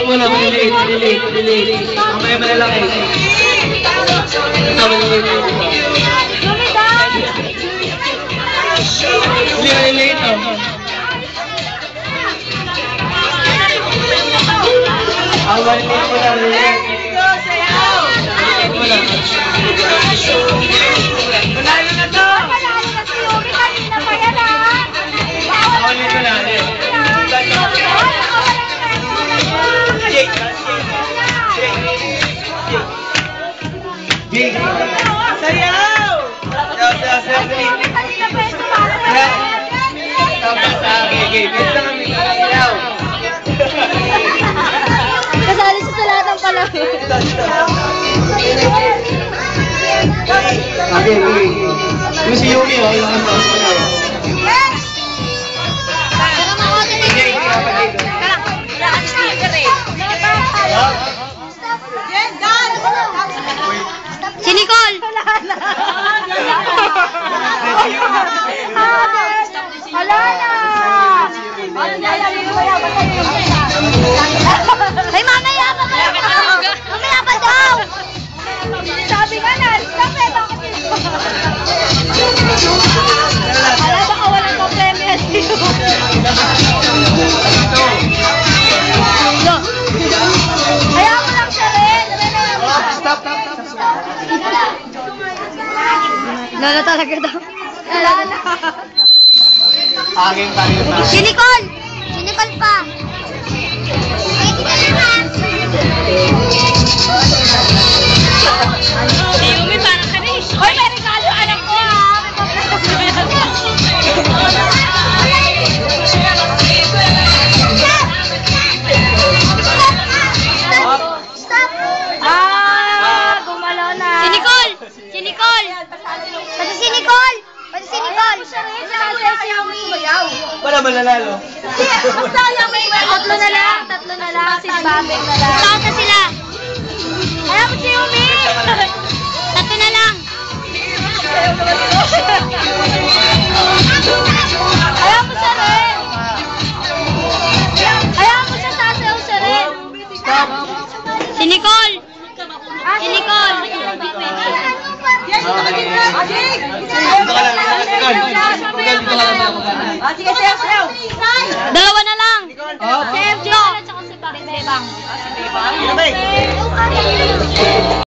mo lang, maliliit. Mamaya malalaki. Ito, maliliit. Maliliit to. Maliliit mo lang, maliliit. Malalo na to! Malalo na si Yumi, kanina pa yan ah! Maliliit mo lang, Jake! Sayaw! Sayaw! Kanina pa yan, tumalas. Tapos sa akin, basta kami sayaw! Kasali siya sa lahat ng pala. Okay. Yung si Yumi, yung ang taas na yun. Yes! Pero makote na Jake, kapatid. wala ka sticker eh. Yes, God! Si Nicole! Hala na! Ay, mamaya pa ba? Mamaya pa daw! Sabi nga na, stop eh, bakit ito? Hala, baka walang pa-premyo sa'yo. Kaya mo lang siya rin. Stop. Lala talaga daw. Lala na. Aking tayo na. Si Nicole! Si Nicole pa. Si Yumi parang ka rin. Hoy, may regalo anak ko ha. Stop! Gumalaw na. Si Nicole! Si Nicole! Pati si Nicole! Pati si Nicole! Wala mananalo. Tatlo na lang. Si Babeng na lang. Saan na sila? Ayaw mo si Yumi! Tatlo na lang. Ayaw mo siya rin. Ayaw mo siya sasayaw siya rin. Si Nicole! Si Nicole! Dalawa na lang. Si MJ at saka si Bebang.